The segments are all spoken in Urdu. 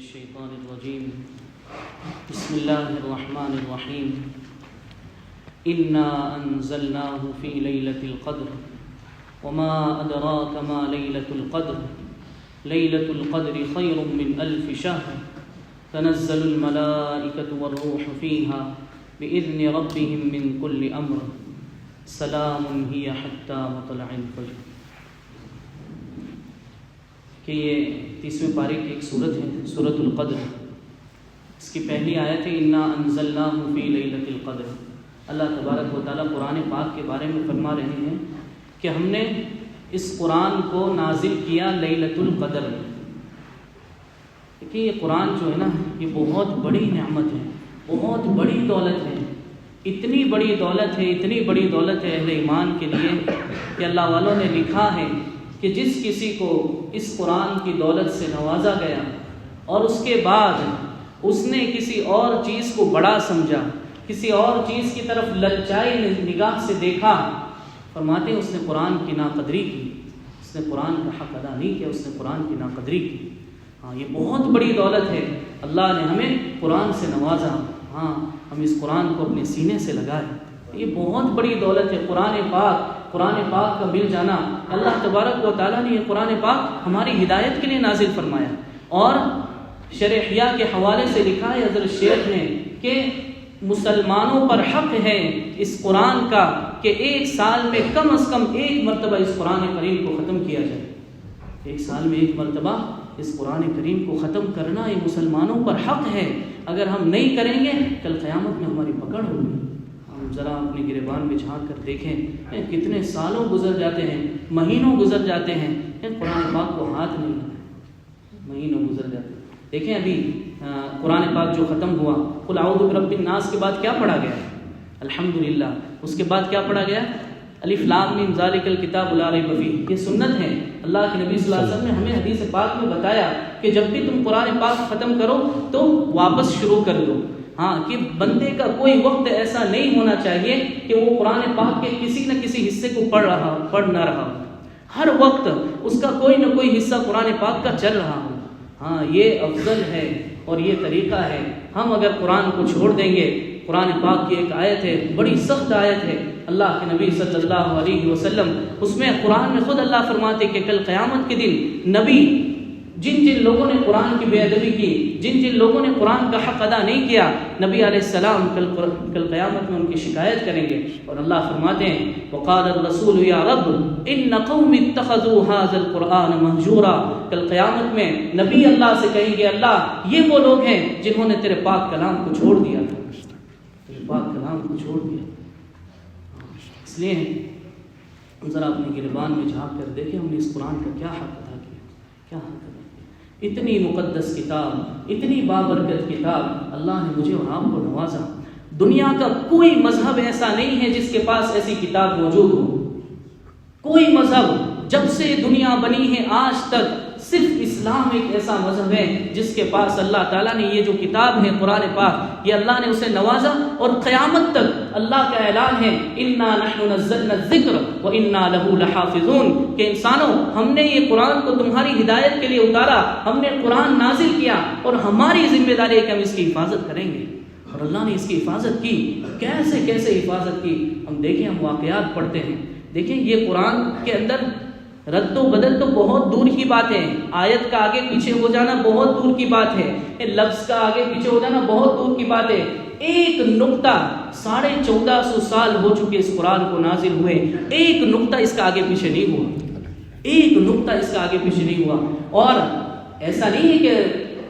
الشيطان الرجيم بسم الله الرحمن الرحيم إنا أنزلناه في ليلة القدر وما أدراك ما ليلة القدر ليلة القدر خير من 1000 شهر تنزل الملائكة والروح فيها بإذن ربهم من كل أمر سلام هي حتى مطلع الفجر. کہ یہ 30ویں پارے کی ایک سورت ہے، سورۃ القدر. اس کی پہلی آیت ہے انا انزلناہ فی لیلۃ القدر. اللہ تبارک و تعالیٰ قرآن پاک کے بارے میں فرما رہے ہیں کہ ہم نے اس قرآن کو نازل کیا لیلۃ القدر میں. کہ یہ قرآن جو ہے نا، یہ بہت بڑی نعمت ہے، بہت بڑی دولت ہے. اتنی بڑی دولت ہے، اتنی بڑی دولت ہے اہل ایمان کے لیے کہ اللہ والوں نے لکھا ہے کہ جس کسی کو اس قرآن کی دولت سے نوازا گیا اور اس کے بعد اس نے کسی اور چیز کو بڑا سمجھا، کسی اور چیز کی طرف للچائی نگاہ سے دیکھا، فرماتے ہیں اس نے قرآن کی ناقدری کی، اس نے قرآن کا حق ادا نہیں کیا، اس نے قرآن کی ناقدری کی. ہاں، یہ بہت بڑی دولت ہے. اللہ نے ہمیں قرآن سے نوازا. ہاں، ہم اس قرآن کو اپنے سینے سے لگائے. یہ بہت بڑی دولت ہے. قرآن پاک کا مل جانا. اللہ تبارک و تعالیٰ نے یہ قرآن پاک ہماری ہدایت کے لیے نازل فرمایا. اور شرح احیاء کے حوالے سے لکھا ہے حضرت شیخ نے کہ مسلمانوں پر حق ہے اس قرآن کا کہ ایک سال میں کم از کم ایک مرتبہ اس قرآن کریم کو ختم کیا جائے. ایک سال میں ایک مرتبہ اس قرآن کریم کو ختم کرنا یہ مسلمانوں پر حق ہے. اگر ہم نہیں کریں گے کل قیامت میں ہماری پکڑ ہوگی. ذرا اپنے گریبان میں جھانک کر دیکھیں کتنے سالوں گزر جاتے ہیں، مہینوں گزر جاتے ہیں، قرآن پاک کو ہاتھ نہیں لگائے. مہینوں گزر جاتے ہیں. دیکھیں ابھی قرآن پاک جو ختم ہوا، قل اعوذ برب الناس کے بعد کیا پڑھا گیا؟ الحمدللہ. اس کے بعد کیا پڑھا گیا؟ الف لام میم ذالک الکتاب لا ریب فیہ. یہ سنت ہے. اللہ کے نبی صلی اللہ علیہ وسلم نے ہمیں حدیث پاک میں بتایا کہ جب بھی تم قرآن پاک ختم کرو تو واپس شروع کر دو. ہاں، کہ بندے کا کوئی وقت ایسا نہیں ہونا چاہیے کہ وہ قرآن پاک کے کسی نہ کسی حصے کو پڑھ نہ رہا. ہر وقت اس کا کوئی نہ کوئی حصہ قرآن پاک کا چل رہا ہو. ہاں، یہ افضل ہے اور یہ طریقہ ہے. ہم اگر قرآن کو چھوڑ دیں گے، قرآن پاک کی ایک آیت ہے، بڑی سخت آیت ہے، اللہ کے نبی صلی اللہ علیہ وسلم اس میں قرآن میں خود اللہ فرماتے کہ کل قیامت کے دن نبی جن لوگوں نے قرآن کی بے ادبی کی، جن لوگوں نے قرآن کا حق ادا نہیں کیا، نبی علیہ السلام کل قیامت میں ان کی شکایت کریں گے. اور اللہ فرماتے ہیں وقال الرسول یا رب ان قوم اتخذوا هذا القرآن مهجورا. کل قیامت میں نبی اللہ سے کہیں گے اللہ یہ وہ لوگ ہیں جنہوں نے تیرے پاک کلام کو چھوڑ دیا تھا، تیرے پاک کلام کو چھوڑ دیا. اس لیے ذرا اپنے گریبان میں جھانک کر دیکھیں ہم نے اس قرآن کا کیا حق ادا کیا، کیا حق ادا کیا. اتنی مقدس کتاب، اتنی بابرکت کتاب اللہ نے مجھے اور آپ کو نوازا. دنیا کا کوئی مذہب ایسا نہیں ہے جس کے پاس ایسی کتاب موجود ہو. کوئی مذہب جب سے دنیا بنی ہے آج تک صرف اسلام ایک ایسا مذہب ہے جس کے پاس اللہ تعالیٰ نے یہ جو کتاب ہے قرآن پاک، یہ اللہ نے اسے نوازا. اور قیامت تک اللہ کا اعلان ہے انا نحن نزلنا الذکر وانا له لحافظون، کہ انسانوں ہم نے یہ قرآن کو تمہاری ہدایت کے لیے اتارا، ہم نے قرآن نازل کیا اور ہماری ذمہ داری ہے کہ ہم اس کی حفاظت کریں گے. اور اللہ نے اس کی حفاظت کی. کیسے حفاظت کی؟ ہم دیکھیں، ہم واقعات پڑھتے ہیں. دیکھیں یہ قرآن کے اندر رد و بدل تو بہت دور کی بات ہے، آیت کا آگے پیچھے ہو جانا بہت دور کی بات ہے، لفظ کا آگے پیچھے ہو جانا بہت دور کی بات ہے. ایک نقطہ 1450 سال ہو چکے اس قرآن کو نازل ہوئے، ایک نقطہ اس کا آگے پیچھے نہیں ہوا، ایک نقطہ اس کا آگے پیچھے نہیں ہوا. اور ایسا نہیں ہے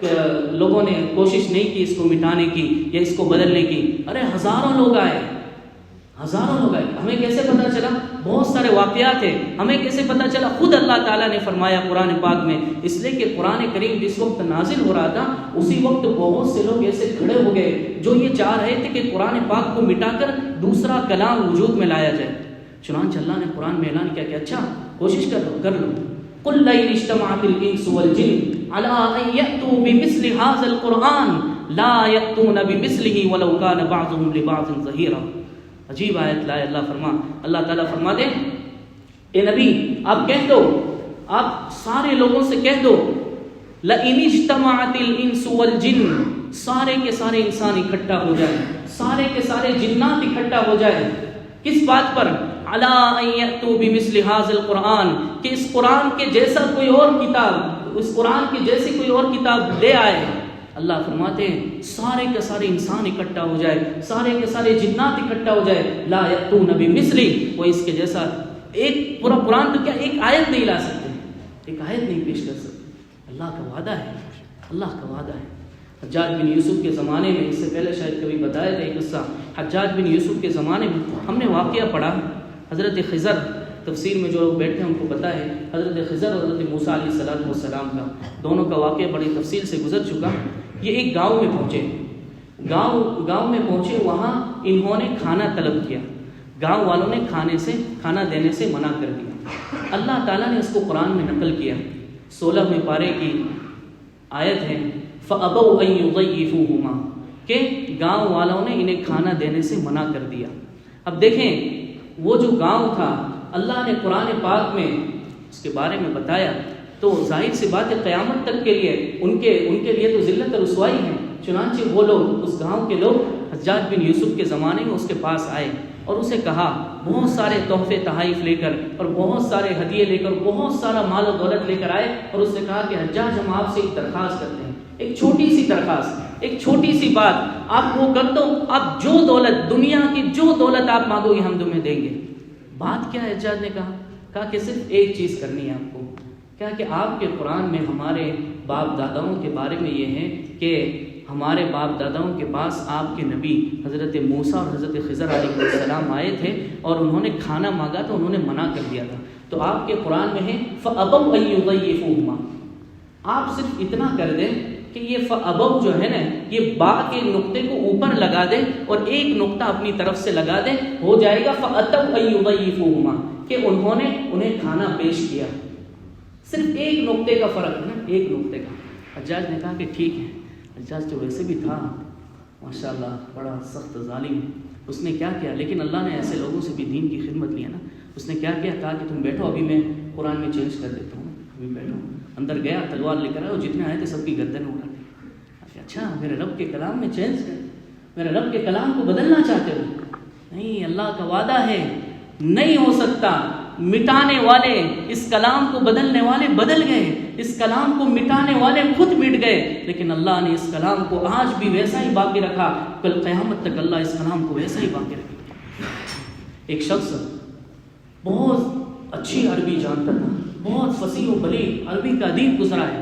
کہ لوگوں نے کوشش نہیں کی اس کو مٹانے کی یا اس کو بدلنے کی. ارے ہزاروں لوگ آئے. ہمیں کیسے پتہ چلا؟ بہت سارے واقعات ہیں. ہمیں کیسے پتہ چلا؟ خود اللہ تعالیٰ نے فرمایا قرآن پاک میں. اس لیے کہ قرآن کریم جس وقت نازل ہو رہا تھا اسی وقت بہت سے لوگ ایسے کھڑے ہو گئے جو یہ چاہ رہے تھے کہ قرآن پاک کو مٹا کر دوسرا کلام وجود میں لایا جائے. چنانچہ اللہ نے قرآن میں اعلان کیا کہ اچھا کوشش کر لو. قل لئن اجتمعت الانس والجن على ان يأتوا بمثل هذا القرآن لا يأتون بمثله ولو كان بعضهم لبعض ظهيرا. عجیب آیت لائے اللہ تعالیٰ فرما دے اے نبی آپ کہہ دو، آپ سارے لوگوں سے کہہ دو لئن اجتمعت الانس والجن، سارے کے سارے انسان اکٹھا ہو جائیں، سارے کے سارے جنات اکٹھا ہو جائیں، کس بات پر؟ علی ان یأتوا بمثل ھذا القرآن، کہ اس قرآن کے جیسا کوئی اور کتاب، اس قرآن کی جیسی کوئی اور کتاب لے آئے۔ اللہ فرماتے ہیں سارے کے سارے انسان اکٹھا ہو جائے، سارے کے سارے جنات اکٹھا ہو جائے، لا یأتون بمثلہ، وہ اس کے جیسا ایک پورا قرآن تو کیا ایک آیت نہیں لا سکتے، ایک آیت نہیں پیش کر سکتے۔ اللہ کا وعدہ ہے، اللہ کا وعدہ ہے۔ حجاج بن یوسف کے زمانے میں، اس سے پہلے شاید کبھی بتایا تھا ایک قصہ، حجاج بن یوسف کے زمانے میں ہم نے واقعہ پڑھا، حضرت خضر، تفسیر میں جو لوگ بیٹھے ہیں ان کو پتہ ہے حضرت خضر اور حضرت موسیٰ علیہ السلام کا دونوں کا واقعہ بڑی تفصیل سے گزر چکا۔ یہ ایک گاؤں میں پہنچے، گاؤں میں پہنچے، وہاں انہوں نے کھانا طلب کیا، گاؤں والوں نے کھانا دینے سے منع کر دیا۔ اللہ تعالیٰ نے اس کو قرآن میں نقل کیا، 16ویں پارے کی آیت ہے فَأَبَوْا أَن يُضَيِّفُوهُمَا، کہ گاؤں والوں نے انہیں کھانا دینے سے منع کر دیا۔ اب دیکھیں وہ جو گاؤں تھا، اللہ نے قرآن پاک میں اس کے بارے میں بتایا، تو ظاہر سی بات ہے قیامت تک کے لیے ان کے لیے تو ذلت اور رسوائی ہے۔ چنانچہ وہ لوگ، اس گاؤں کے لوگ حجاج بن یوسف کے زمانے میں اس کے پاس آئے اور اسے کہا، بہت سارے تحفے تحائف لے کر اور بہت سارے ہدیے لے کر، بہت سارا مال و دولت لے کر آئے، اور اس نے کہا کہ حجاج ہم آپ سے ایک درخواست کرتے ہیں، ایک چھوٹی سی درخواست، ایک چھوٹی سی بات، آپ وہ کر دو، آپ جو دولت، دنیا کی جو دولت آپ مانگو گے ہم تمہیں دیں گے۔ بات کیا ہے؟ حجاج نے کہا کہ صرف ایک چیز کرنی ہے آپ کو، کیا کہ آپ کے قرآن میں ہمارے باپ داداؤں کے بارے میں یہ ہے کہ ہمارے باپ داداؤں کے پاس آپ کے نبی حضرت موسیٰ اور حضرت خضر علیہ السلام آئے تھے اور انہوں نے کھانا مانگا تو انہوں نے منع کر دیا تھا، تو آپ کے قرآن میں ہے فَأَبَوْا أَن يُضَيِّفُوهُمَا، آپ صرف اتنا کر دیں کہ یہ فَأَبَوْا جو ہے نا، یہ با کے نقطے کو اوپر لگا دیں اور ایک نقطہ اپنی طرف سے لگا دیں، ہو جائے گا فَأَتَوْا أَن يُضَيِّفُوهُمَا، کہ انہیں کھانا پیش کیا۔ صرف ایک نقطے کا فرق ہے نا، ایک نقطے کا۔ حجاج نے کہا کہ ٹھیک ہے۔ حجاج تو ویسے بھی تھا ماشاءاللہ بڑا سخت ظالم، اس نے کیا کیا، لیکن اللہ نے ایسے لوگوں سے بھی دین کی خدمت لی ہے نا، اس نے کیا کیا، کہا کہ تم بیٹھو، ابھی میں قرآن میں چینج کر دیتا ہوں، ابھی بیٹھو۔ اندر گیا، تلوار لے کر آیا، اور جتنے آئے تھے سب کی گردن اڑا دی۔ اچھا میرے رب کے کلام میں چینج کر، میرے رب کے کلام کو بدلنا چاہتے ہو؟ نہیں، اللہ کا وعدہ ہے نہیں ہو سکتا۔ مٹانے والے اس کلام کو بدلنے والے بدل گئے، اس کلام کو مٹانے والے خود مٹ گئے، لیکن اللہ نے اس کلام کو آج بھی ویسا ہی باقی رکھا، کل قیامت تک اللہ اس کلام کو ویسا ہی باقی رکھے گا۔ ایک شخص بہت اچھی عربی جانتا تھا، بہت فصیح و بلیغ عربی کا ادیب گزرا ہے،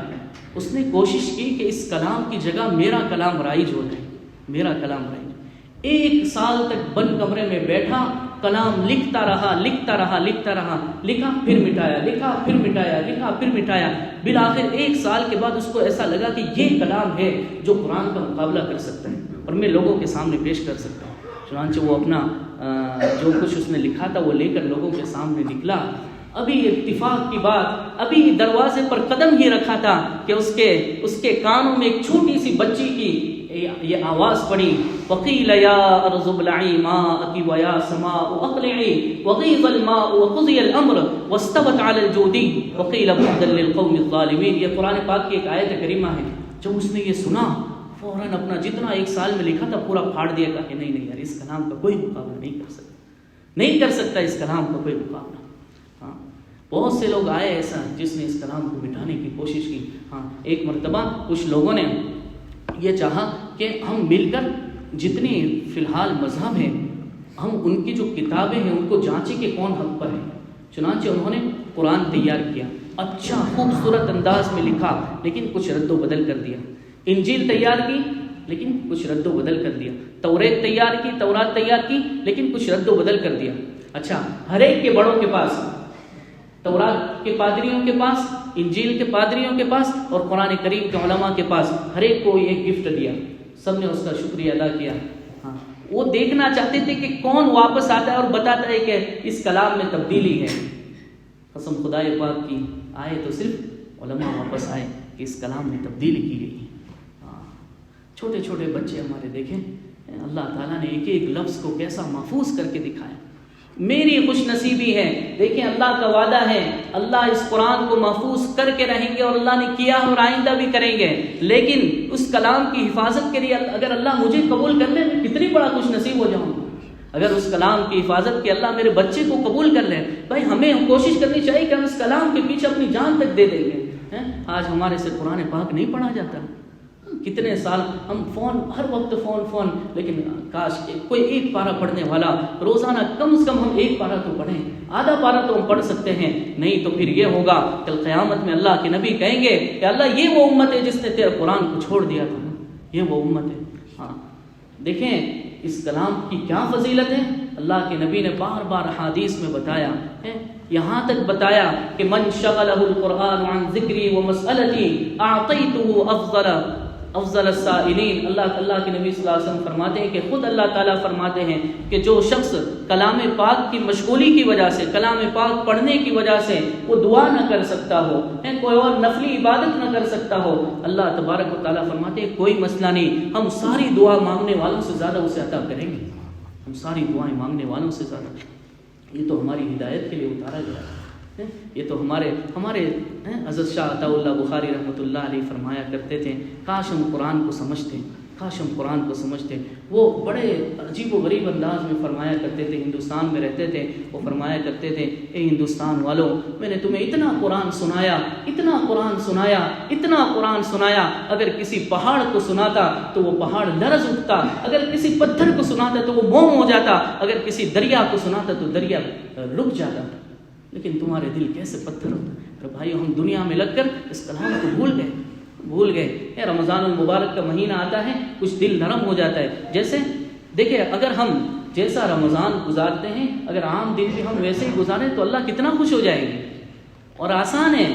اس نے کوشش کی کہ اس کلام کی جگہ میرا کلام رائج ہو جائے، میرا کلام رائج۔ 1 سال تک بند کمرے میں بیٹھا، کلام لکھتا رہا، لکھا پھر مٹایا، لکھا پھر مٹایا، لکھا پھر مٹایا۔ بالآخر 1 سال کے بعد اس کو ایسا لگا کہ یہ کلام ہے جو قرآن کا مقابلہ کر سکتا ہے اور میں لوگوں کے سامنے پیش کر سکتا ہوں۔ چنانچہ وہ اپنا جو کچھ اس نے لکھا تھا وہ لے کر لوگوں کے سامنے نکلا۔ ابھی اتفاق کی بات، ابھی دروازے پر قدم ہی رکھا تھا کہ اس کے کانوں میں ایک چھوٹی سی بچی کی یہ آواز پڑی، وَقِيلَ يَا أَرْضُ ابْلَعِي مَاءَكِ وَيَا سَمَاءُ أَقْلِعِي وَغِيضَ الْمَاءُ وَقُضِيَ الْأَمْرُ وَاسْتَوَتْ عَلَى الْجُودِيِّ وَقِيلَ بُعْدًا لِلْقَوْمِ الظَّالِمِينَ۔ یہ قرآن پاک کی ایک آیت کریمہ ہے۔ جب اس نے یہ سنا فوراً اپنا جتنا 1 سال میں لکھا تھا پورا پھاڑ دیا، کہا کہ نہیں یار، اس کلام کا کوئی مقابلہ نہیں کر سکتا، نہیں کر سکتا اس کلام کا کوئی مقابلہ۔ ہاں، بہت سے لوگ آئے ایسا جس نے اس کلام کو مٹانے کی کوشش کی۔ ہاں، ایک مرتبہ کچھ لوگوں نے یہ چاہا کہ ہم مل کر جتنی فی الحال مذہب ہیں، ہم ان کی جو کتابیں ہیں ان کو جانچیں کہ کون حق پر ہے۔ چنانچہ انہوں نے قرآن تیار کیا، اچھا خوبصورت انداز میں لکھا، لیکن کچھ رد و بدل کر دیا۔ انجیل تیار کی لیکن کچھ رد و بدل کر دیا۔ تورات تیار کی لیکن کچھ رد و بدل کر دیا۔ اچھا، ہر ایک کے بڑوں کے پاس، تورات کے پادریوں کے پاس، انجیل کے پادریوں کے پاس اور قرآن کریم کے علماء کے پاس، ہر ایک کو ایک گفٹ دیا۔ سب نے اس کا شکریہ ادا کیا۔ ہاں، وہ دیکھنا چاہتے تھے کہ کون واپس آتا ہے اور بتاتا ہے کہ اس کلام میں تبدیلی ہے۔ قسم خدا پاک کی، آئے تو صرف علماء واپس آئے کہ اس کلام میں تبدیلی کی گئی ہے۔ ہاں، چھوٹے چھوٹے بچے ہمارے دیکھیں، اللہ تعالیٰ نے ایک ایک لفظ کو کیسا محفوظ کر کے دکھایا، میری خوش نصیبی ہے۔ دیکھیں اللہ کا وعدہ ہے، اللہ اس قرآن کو محفوظ کر کے رہیں گے، اور اللہ نے کیا اور آئندہ بھی کریں گے، لیکن اس کلام کی حفاظت کے لیے اگر اللہ مجھے قبول کر لے میں کتنی بڑا خوش نصیب ہو جاؤں گا۔ اگر اس کلام کی حفاظت کے اللہ میرے بچے کو قبول کر لے، بھائی ہمیں کوشش کرنی چاہیے کہ ہم اس کلام کے پیچھے اپنی جان تک دے دیں گے۔ آج ہمارے سے قرآن پاک نہیں پڑھا جاتا، کتنے سال ہم فون، ہر وقت فون، لیکن کاش کہ کوئی ایک پارہ پڑھنے والا روزانہ کم از کم ہم ایک پارہ تو پڑھیں، آدھا پارہ تو ہم پڑھ سکتے ہیں، نہیں تو پھر یہ ہوگا کل قیامت میں اللہ کے نبی کہیں گے کہ اللہ یہ وہ امت ہے جس نے تیرے قرآن کو چھوڑ دیا تھا، یہ وہ امت ہے۔ ہاں دیکھیں اس کلام کی کیا فضیلت ہے، اللہ کے نبی نے بار بار حدیث میں بتایا ہے، یہاں تک بتایا کہ من شغلہ القرآن عن ذکری و مسئلتی اعطیتہ افضل السائلین۔ اللہ کے نبی صلی اللہ علیہ وسلم فرماتے ہیں کہ خود اللہ تعالیٰ فرماتے ہیں کہ جو شخص کلام پاک کی مشغولی کی وجہ سے، کلام پاک پڑھنے کی وجہ سے وہ دعا نہ کر سکتا ہو، کوئی اور نفلی عبادت نہ کر سکتا ہو، اللہ تبارک و تعالیٰ فرماتے ہیں کوئی مسئلہ نہیں، ہم ساری دعا مانگنے والوں سے زیادہ اسے عطا کریں گے، ہم ساری دعائیں مانگنے والوں سے زیادہ۔ یہ تو ہماری ہدایت کے لیے اتارا گیا ہے، یہ تو ہمارے حضرت شاہ عطا اللہ بخاری رحمۃ اللہ علیہ فرمایا کرتے تھے، کاش ہم قرآن کو سمجھتے، کاش ہم قرآن کو سمجھتے۔ وہ بڑے عجیب و غریب انداز میں فرمایا کرتے تھے، ہندوستان میں رہتے تھے، وہ فرمایا کرتے تھے اے ہندوستان والوں، میں نے تمہیں اتنا قرآن سنایا، اتنا قرآن سنایا، اتنا قرآن سنایا، اگر کسی پہاڑ کو سناتا تو وہ پہاڑ لرز اٹھتا، اگر کسی پتھر کو سناتا تو وہ موم ہو جاتا، اگر کسی دریا کو سناتا تو دریا رک جاتا، لیکن تمہارے دل کیسے پتھر ہوتے ہیں۔ بھائیو ہم دنیا میں لگ کر اس کلام کو بھول گئے۔ رمضان المبارک کا مہینہ آتا ہے، کچھ دل نرم ہو جاتا ہے، جیسے دیکھیں اگر ہم جیسا رمضان گزارتے ہیں اگر عام دن بھی ہم ویسے ہی گزاریں تو اللہ کتنا خوش ہو جائیں گے، اور آسان ہے۔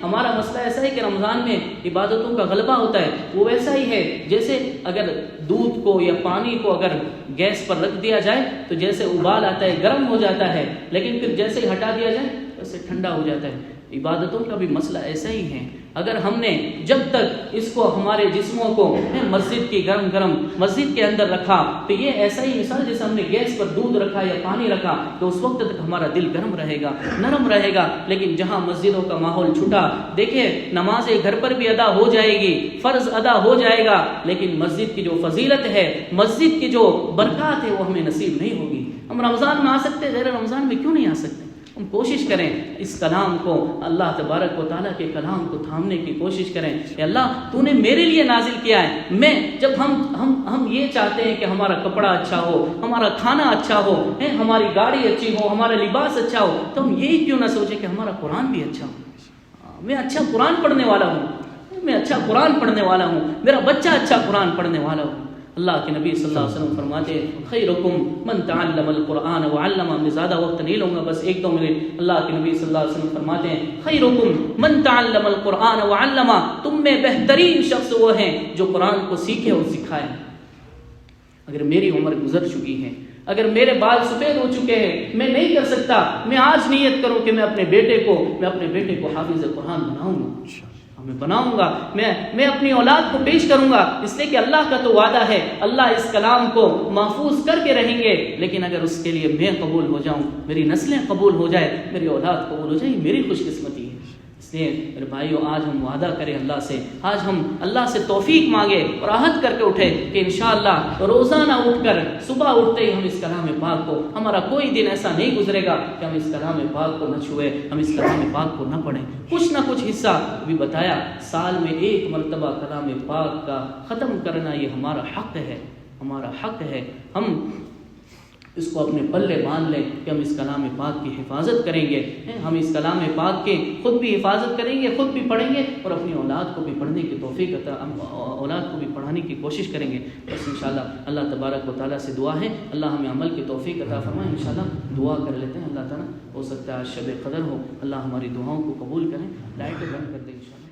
ہمارا مسئلہ ایسا ہے کہ رمضان میں عبادتوں کا غلبہ ہوتا ہے، وہ ویسا ہی ہے جیسے اگر دودھ کو یا پانی کو اگر گیس پر رکھ دیا جائے تو جیسے ابال آتا ہے، گرم ہو جاتا ہے، لیکن پھر جیسے ہی ہٹا دیا جائے ویسے ٹھنڈا ہو جاتا ہے۔ عبادتوں کا بھی مسئلہ ایسا ہی ہے، اگر ہم نے جب تک اس کو ہمارے جسموں کو مسجد کی گرم مسجد کے اندر رکھا تو یہ ایسا ہی مثال جیسے ہم نے گیس پر دودھ رکھا یا پانی رکھا تو اس وقت تک ہمارا دل گرم رہے گا، نرم رہے گا، لیکن جہاں مسجدوں کا ماحول چھٹا، دیکھیں نمازیں گھر پر بھی ادا ہو جائے گی، فرض ادا ہو جائے گا، لیکن مسجد کی جو فضیلت ہے، مسجد کی جو برکات ہے وہ ہمیں نصیب نہیں ہوگی۔ ہم رمضان میں آ سکتے، غیر رمضان میں کیوں نہیں آ سکتے؟ ہم کوشش کریں اس کلام کو، اللہ تبارک و تعالیٰ کے کلام کو تھامنے کی کوشش کریں کہ اللہ تو نے میرے لیے نازل کیا ہے۔ میں جب ہم یہ چاہتے ہیں کہ ہمارا کپڑا اچھا ہو، ہمارا کھانا اچھا ہو، ہماری گاڑی اچھی ہو، ہمارا لباس اچھا ہو، تو ہم یہی کیوں نہ سوچیں کہ ہمارا قرآن بھی اچھا ہو، میں اچھا قرآن پڑھنے والا ہوں، میرا بچہ اچھا قرآن پڑھنے والا ہو۔ اللہ کے نبی صلی اللہ علیہ وسلم فرماتے ہیں خیرکم من تعلم القرآن وعلمہ۔ میں زیادہ وقت نہیں لوں گا، بس 1-2 منٹ۔ اللہ کے نبی صلی اللہ علیہ وسلم فرماتے ہیں خیرکم من تعلم القرآن وعلمہ، تم میں بہترین شخص وہ ہیں جو قرآن کو سیکھے اور سکھائے۔ اگر میری عمر گزر چکی ہے، اگر میرے بال سفید ہو چکے ہیں، میں نہیں کر سکتا، میں آج نیت کروں کہ میں اپنے بیٹے کو حافظ قرآن بناؤں گا، میں اپنی اولاد کو پیش کروں گا، اس لیے کہ اللہ کا تو وعدہ ہے اللہ اس کلام کو محفوظ کر کے رہیں گے، لیکن اگر اس کے لیے میں قبول ہو جاؤں، میری نسلیں قبول ہو جائے، میری اولاد قبول ہو جائے، میری خوش قسمتی ہے۔ اس لیے میرے بھائیو آج ہم وعدہ کریں اللہ سے، آج ہم اللہ سے توفیق مانگے اور عہد کر کے اٹھے کہ انشاءاللہ روزانہ اٹھ کر صبح اٹھتے ہی ہم اس کلام پاک کو، ہمارا کوئی دن ایسا نہیں گزرے گا کہ ہم اس کلام پاک کو نہ چھوئے، ہم اس کلام پاک کو نہ پڑھیں۔ کچھ نہ کچھ حصہ بھی بتایا، سال میں 1 مرتبہ کلام پاک کا ختم کرنا یہ ہمارا حق ہے، ہم اس کو اپنے پلے باندھ لیں کہ ہم اس کلام پاک کی حفاظت کریں گے، ہم اس کلام پاک کے خود بھی حفاظت کریں گے، خود بھی پڑھیں گے اور اپنی اولاد کو بھی پڑھنے کی توفیق عطا، اولاد کو بھی پڑھانے کی کوشش کریں گے۔ بس انشاءاللہ اللہ تبارک و تعالیٰ سے دعا ہے اللہ ہمیں عمل کی توفیق عطا فرمائے۔ انشاءاللہ دعا کر لیتے ہیں، اللہ تعالیٰ ہو سکتا ہے آج شب قدر ہو، اللہ ہماری دعاؤں کو قبول کریں۔ لائٹ بند کر دیں انشاءاللہ۔